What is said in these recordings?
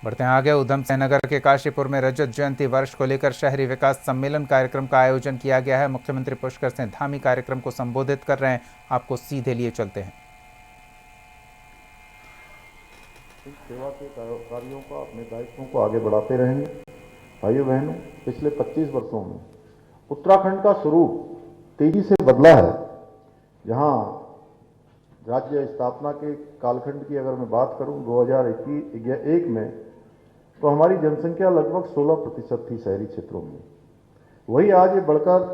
बढ़ते हैं आगे। उधम सिंह नगर के काशीपुर में रजत जयंती वर्ष को लेकर शहरी विकास सम्मेलन कार्यक्रम का आयोजन किया गया है। मुख्यमंत्री पुष्कर सिंह धामी कार्यक्रम को संबोधित कर रहे हैं। आपको सीधे लिए चलते हैं। सेवा के कार्यों का, अपने दायित्वों को आगे बढ़ाते रहेंगे। भाइयों बहनों, पिछले 25 वर्षों में उत्तराखंड का स्वरूप तेजी से बदला है। जहां राज्य स्थापना के कालखंड की अगर मैं बात करूं 2001 में, तो हमारी जनसंख्या लगभग 16% थी शहरी क्षेत्रों में। वही आज ये बढ़कर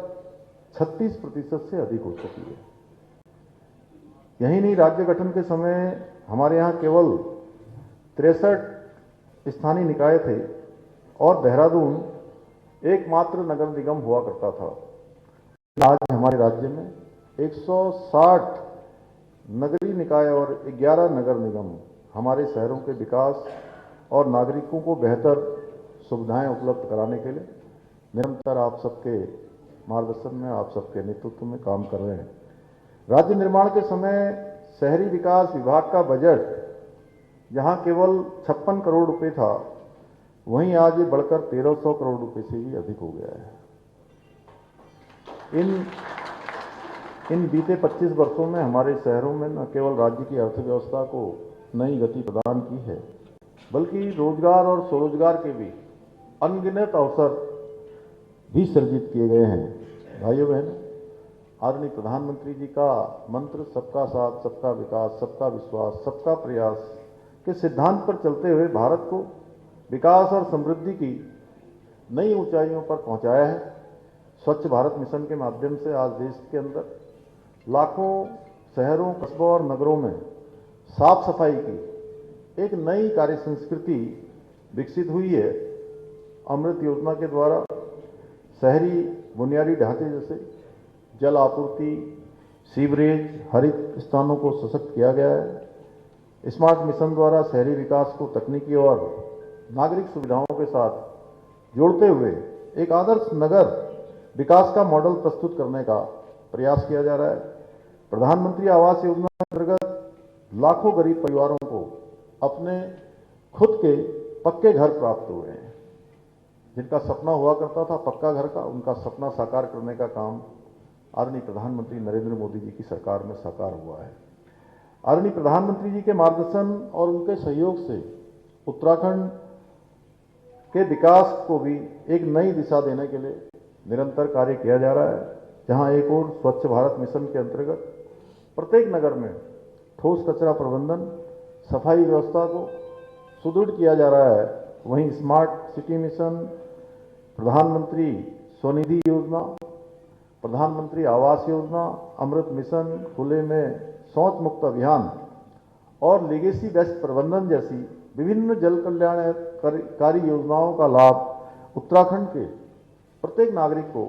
36% से अधिक हो चुकी है। यही नहीं, राज्य गठन के समय हमारे यहाँ केवल 63 स्थानीय निकाय थे और देहरादून एकमात्र नगर निगम हुआ करता था। आज हमारे राज्य में 160 नगरीय निकाय और 11 नगर निगम हमारे शहरों के विकास और नागरिकों को बेहतर सुविधाएं उपलब्ध कराने के लिए निरंतर आप सबके मार्गदर्शन में, आप सबके नेतृत्व में काम कर रहे हैं। राज्य निर्माण के समय शहरी विकास विभाग का बजट जहां केवल 56 करोड़ रुपए था, वहीं आज ये बढ़कर 1300 करोड़ रुपए से भी अधिक हो गया है। इन बीते 25 वर्षों में हमारे शहरों में न केवल राज्य की अर्थव्यवस्था को नई गति प्रदान की है, बल्कि रोजगार और स्वरोजगार के भी अनगिनत अवसर भी सृजित किए गए हैं। भाइयों बहनों, आदरणीय प्रधानमंत्री जी का मंत्र सबका साथ, सबका विकास, सबका विश्वास, सबका प्रयास के सिद्धांत पर चलते हुए भारत को विकास और समृद्धि की नई ऊंचाइयों पर पहुंचाया है। स्वच्छ भारत मिशन के माध्यम से आज देश के अंदर लाखों शहरों, कस्बों और नगरों में साफ सफाई की एक नई कार्य संस्कृति विकसित हुई है। अमृत योजना के द्वारा शहरी बुनियादी ढांचे जैसे जल आपूर्ति, सीवरेज, हरित स्थानों को सशक्त किया गया है। स्मार्ट मिशन द्वारा शहरी विकास को तकनीकी और नागरिक सुविधाओं के साथ जोड़ते हुए एक आदर्श नगर विकास का मॉडल प्रस्तुत करने का प्रयास किया जा रहा है। प्रधानमंत्री आवास योजना के अंतर्गत लाखों गरीब परिवारों को अपने खुद के पक्के घर प्राप्त हुए हैं। जिनका सपना हुआ करता था पक्का घर का, उनका सपना साकार करने का काम आदरणीय प्रधानमंत्री नरेंद्र मोदी जी की सरकार में साकार हुआ है। आदरणीय प्रधानमंत्री जी के मार्गदर्शन और उनके सहयोग से उत्तराखंड के विकास को भी एक नई दिशा देने के लिए निरंतर कार्य किया जा रहा है। जहां एक और स्वच्छ भारत मिशन के अंतर्गत प्रत्येक नगर में ठोस कचरा प्रबंधन, सफाई व्यवस्था को सुदृढ़ किया जा रहा है, वहीं स्मार्ट सिटी मिशन, प्रधानमंत्री स्वनिधि योजना, प्रधानमंत्री आवास योजना, अमृत मिशन, खुले में शौच मुक्त अभियान और लीगेसी वेस्ट प्रबंधन जैसी विभिन्न जल कल्याणकारी योजनाओं का लाभ उत्तराखंड के प्रत्येक नागरिक को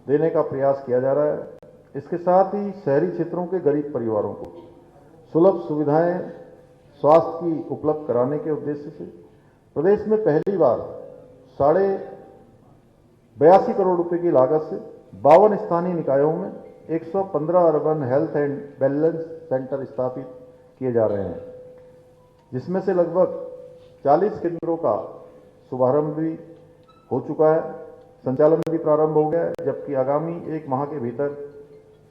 देने का प्रयास किया जा रहा है। इसके साथ ही शहरी क्षेत्रों के गरीब परिवारों को सुलभ सुविधाएं स्वास्थ्य की उपलब्ध कराने के उद्देश्य से प्रदेश में पहली बार 82.5 करोड़ रुपए की लागत से 52 स्थानीय निकायों में 115 urban health and wellness centre स्थापित किए जा रहे हैं, जिसमें से लगभग 40 केंद्रों का शुभारंभ भी हो चुका है, संचालन भी प्रारंभ हो गया है, जबकि आगामी 1 माह के भीतर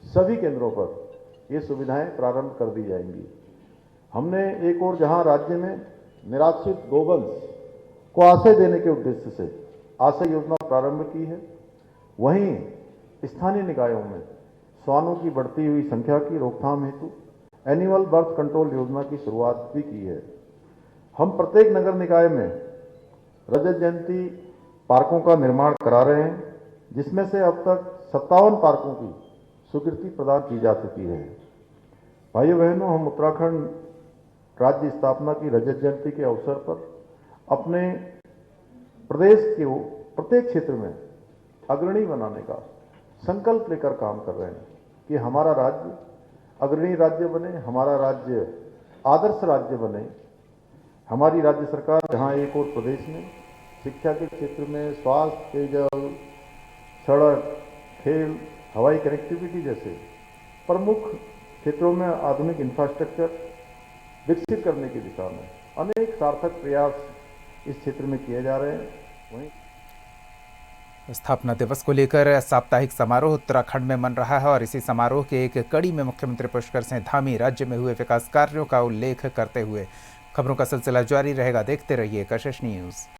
सभी केंद्रों पर ये सुविधाएं प्रारंभ कर दी जाएंगी। हमने एक और जहां राज्य में निराश्रित गोवंश को आश्रय देने के उद्देश्य से आश्रय योजना प्रारंभ की है, वहीं स्थानीय निकायों में श्वानों की बढ़ती हुई संख्या की रोकथाम हेतु एनिमल बर्थ कंट्रोल योजना की शुरुआत भी की है। हम प्रत्येक नगर निकाय में रजत जयंती पार्कों का निर्माण करा रहे हैं, जिसमें से अब तक 57 पार्कों की स्वीकृति प्रदान की जा चुकी है। भाइयों बहनों, हम उत्तराखंड राज्य स्थापना की रजत जयंती के अवसर पर अपने प्रदेश के प्रत्येक क्षेत्र में अग्रणी बनाने का संकल्प लेकर काम कर रहे हैं कि हमारा राज्य अग्रणी राज्य बने, हमारा राज्य आदर्श राज्य बने। हमारी राज्य सरकार जहां एक और प्रदेश में शिक्षा के क्षेत्र में स्वास्थ्य, पेयजल, सड़क, खेल, हवाई कनेक्टिविटी जैसे प्रमुख क्षेत्रों में आधुनिक इंफ्रास्ट्रक्चर विकसित करने की दिशा में अनेक सार्थक प्रयास इस क्षेत्र में किए जा रहे हैं। वहीं स्थापना दिवस को लेकर साप्ताहिक समारोह उत्तराखंड में मन रहा है और इसी समारोह के एक कड़ी में मुख्यमंत्री पुष्कर सिंह धामी राज्य में हुए विकास कार्यों का उल्लेख करते हुए खबरों का सिलसिला जारी रहेगा। देखते रहिए कशिश न्यूज़।